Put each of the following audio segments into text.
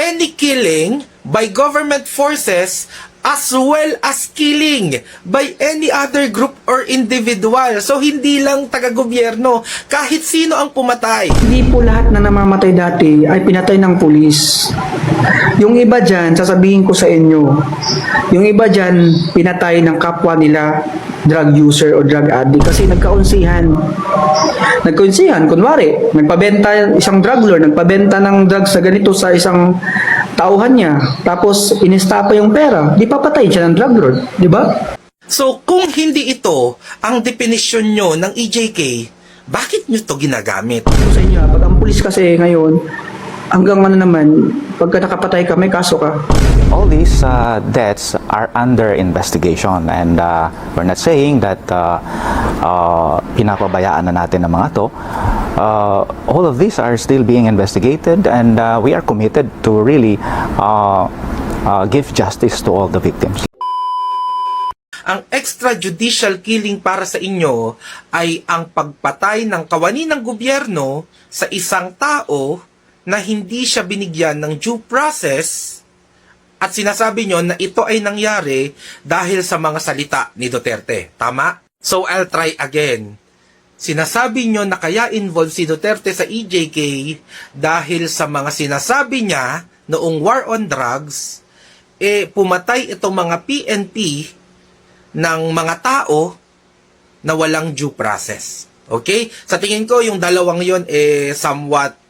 any killing by government forces as well as killing by any other group or individual. So, hindi lang taga-gobyerno, kahit sino ang pumatay. Hindi po lahat na namamatay dati ay pinatay ng pulis. Yung iba dyan, sasabihin ko sa inyo, yung iba dyan, pinatay ng kapwa nila drug user o drug addict kasi nagkaunsihan. Nagkaunsihan, kunwari, nagpabenta isang drug lord, nagpabenta ng drugs sa ganito sa isang tauhan niya, tapos inistapa yung pera, di papatay siya ng drug lord, di ba? So, kung hindi ito ang definisyon nyo ng EJK, bakit nyo to ginagamit? Sa inyo, pag ang pulis kasi ngayon, hanggang ano naman, pagka nakapatay ka, may kaso ka. All these deaths are under investigation, and we're not saying that pinapabayaan na natin ang mga to. All of these are still being investigated, and we are committed to really give justice to all the victims. Ang extrajudicial killing para sa inyo ay ang pagpatay ng kawani ng gobyerno sa isang tao na hindi siya binigyan ng due process, at sinasabi nyo na ito ay nangyari dahil sa mga salita ni Duterte. Tama? So, I'll try again. Sinasabi nyo na kaya involved si Duterte sa EJK dahil sa mga sinasabi niya noong war on drugs, pumatay itong mga PNP ng mga tao na walang due process. Okay? Sa tingin ko, yung dalawang yon somewhat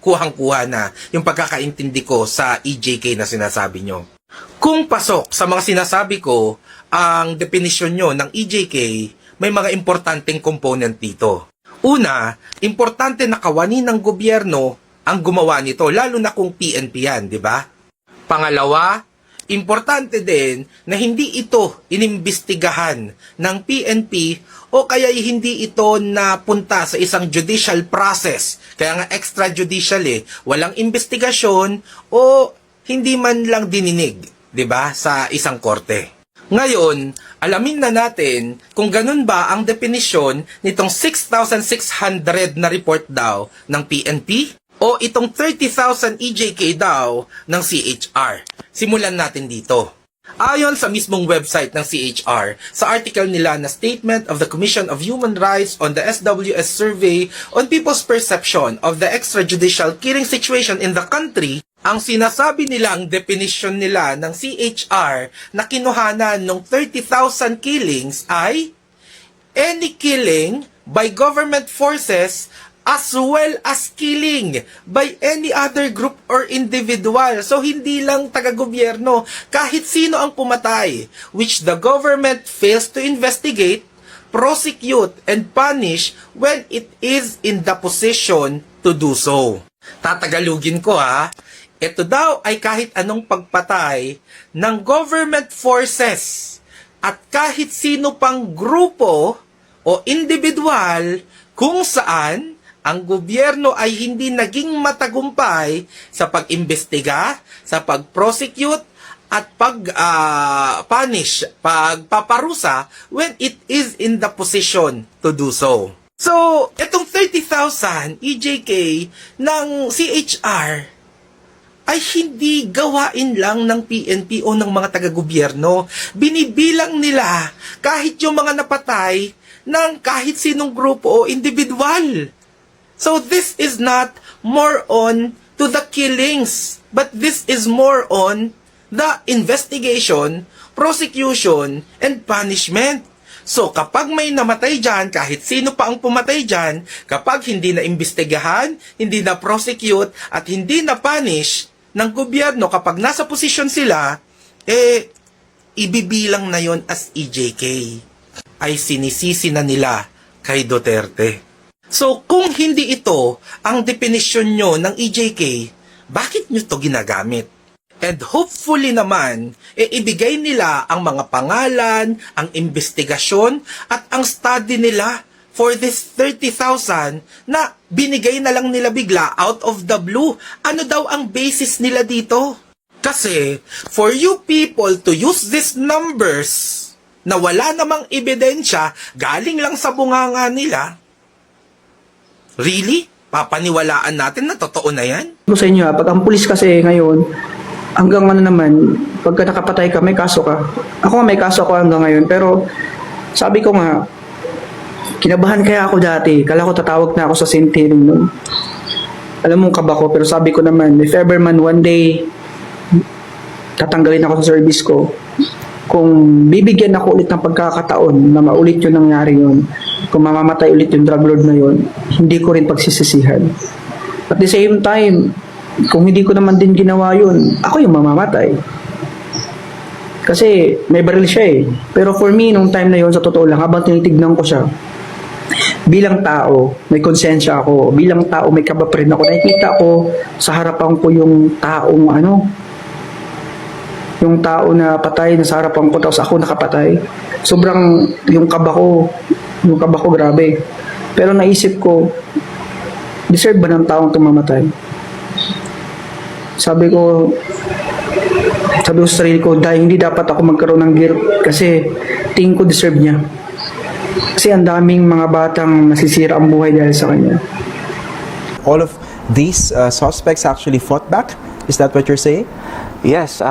kuhang-kuha na yung pagkakaintindi ko sa EJK na sinasabi nyo. Kung pasok sa mga sinasabi ko ang definisyon nyo ng EJK, may mga importanteng component dito. Una, importante na kawani ng gobyerno ang gumawa nito, lalo na kung PNP yan, di ba? Pangalawa, importante din na hindi ito inimbestigahan ng PNP o kaya hindi ito napunta sa isang judicial process. Kaya nga extrajudicial walang investigasyon o hindi man lang dininig, 'di ba, sa isang korte. Ngayon, alamin na natin kung ganun ba ang definisyon nitong 6,600 na report daw ng PNP o itong 30,000 EJK daw ng CHR. Simulan natin dito. Ayon sa mismong website ng CHR, sa article nila na Statement of the Commission of Human Rights on the SWS Survey on People's Perception of the Extrajudicial Killing Situation in the Country, ang sinasabi nilang definition nila ng CHR na kinuhanan ng 30,000 killings ay any killing by government forces as well as killing by any other group or individual. So, hindi lang taga-gobyerno, kahit sino ang pumatay, which the government fails to investigate, prosecute, and punish when it is in the position to do so. Tatagalugin ko ha. Ito daw ay kahit anong pagpatay ng government forces at kahit sino pang grupo o individual kung saan ang gobyerno ay hindi naging matagumpay sa pag-imbestiga, sa pag-prosecute, at pag-punish, pagpaparusa when it is in the position to do so. So, itong 30,000 EJK ng CHR ay hindi gawain lang ng PNP o ng mga taga-gobyerno. Binibilang nila kahit yung mga napatay ng kahit sinong grupo o individual. So this is not more on to the killings, but this is more on the investigation, prosecution, and punishment. So kapag may namatay dyan, kahit sino pa ang pumatay dyan, kapag hindi na imbestigahan, hindi na prosecute, at hindi na punish ng gobyerno kapag nasa posisyon sila, ibibilang na yon as EJK. Ay sinisisi na nila kay Duterte. So, kung hindi ito ang definisyon nyo ng EJK, bakit nyo to ginagamit? And hopefully naman, ibigay nila ang mga pangalan, ang investigasyon, at ang study nila for this 30,000 na binigay na lang nila bigla out of the blue. Ano daw ang basis nila dito? Kasi, for you people to use these numbers na wala namang ebidensya, galing lang sa bunganga nila, really? Papaniwalaan natin na totoo na yan? Ko sa inyo, pag ang pulis kasi ngayon, hanggang ano naman, pagka nakapatay ka, may kaso ka. Ako nga may kaso ako hanggang ngayon, pero sabi ko nga, kinabahan kaya ako dati. Kala ko tatawag na ako sa St. Healing nun. Alam mong kaba ko, pero sabi ko naman, if ever man one day, tatanggalin ako sa service ko, kung bibigyan ako ulit ng pagkakataon na maulit yung nangyari yun, kung mamamatay ulit yung drug lord na yun, hindi ko rin pagsisisihan. At the same time, kung hindi ko naman din ginawa yun, ako yung mamamatay. Kasi may baril siya eh. Pero for me, nung time na yun, sa totoo lang, habang tinitignan ko siya, bilang tao, may konsensya ako. Bilang tao, may kaba pa rin ako. Nakikita ko sa harapan ko yung taong yung tao na patay na sa harapan ko, tapos ako nakapatay. Sobrang yung kaba ko grabe. Pero naisip ko, deserve ba ng taong tumamatay? Sabi ko sa sarili ko, dahil hindi dapat ako magkaroon ng guilt kasi tingin ko deserve niya. Kasi ang daming mga batang nasisira ang buhay dahil sa kanya. All of these suspects actually fought back? Is that what you're saying? Yes,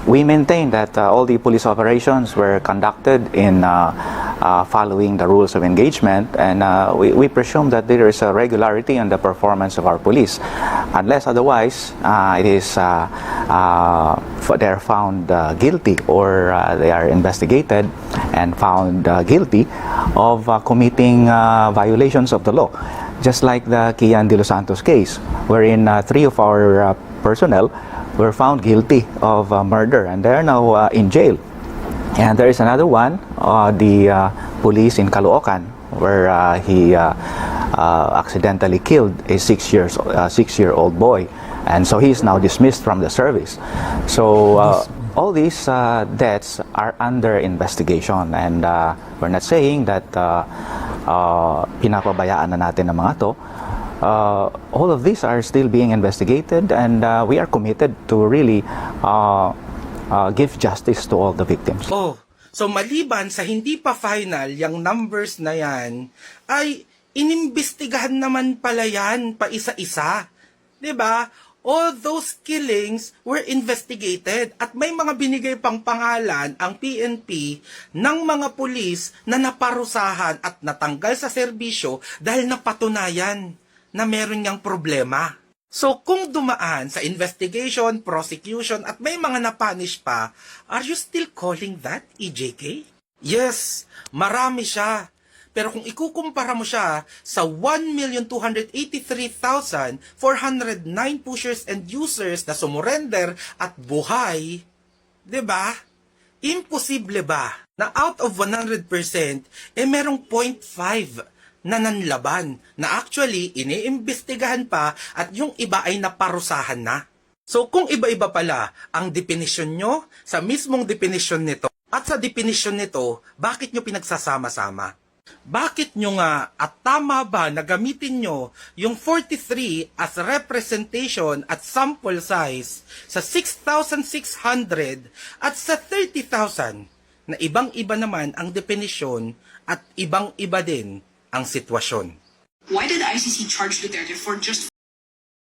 we maintain that all the police operations were conducted in following the rules of engagement, and we presume that there is a regularity in the performance of our police. Unless otherwise, it is they're found guilty, or they are investigated and found guilty of committing violations of the law. Just like the Kian de los Santos case, wherein 3 of our personnel were found guilty of murder, and they are now in jail. And there is another one, the police in Caloocan, where he accidentally killed a 6-year-old boy, and so he is now dismissed from the service. So all these deaths are under investigation, and we're not saying that pinapabayaan na natin ang mga to. All of these are still being investigated, and we are committed to really give justice to all the victims. Oh, so maliban sa hindi pa final yung numbers na yan, ay inimbestigahan naman pala yan pa isa-isa. 'Di ba? All those killings were investigated at may mga binigay pang pangalan ang PNP ng mga pulis na naparusahan at natanggal sa serbisyo dahil napatunayan na meron niyang problema. So kung dumaan sa investigation, prosecution at may mga napunish pa, are you still calling that EJK? Yes, marami siya. Pero kung ikukumpara mo siya sa 1,283,409 pushers and users na sumurrender at buhay, 'di ba? Imposible ba na out of 100%, merong 0.5 na nanlaban na actually iniimbestigahan pa at yung iba ay naparusahan na. So kung iba-iba pala ang definisyon nyo sa mismong definisyon nito at sa definisyon nito, bakit nyo pinagsasama-sama? Bakit nyo nga at tama ba na gamitin nyo yung 43 as representation at sample size sa 6,600 at sa 30,000 na ibang-iba naman ang definisyon at ibang-iba din ang sitwasyon? Why did ICC charge Duterte for just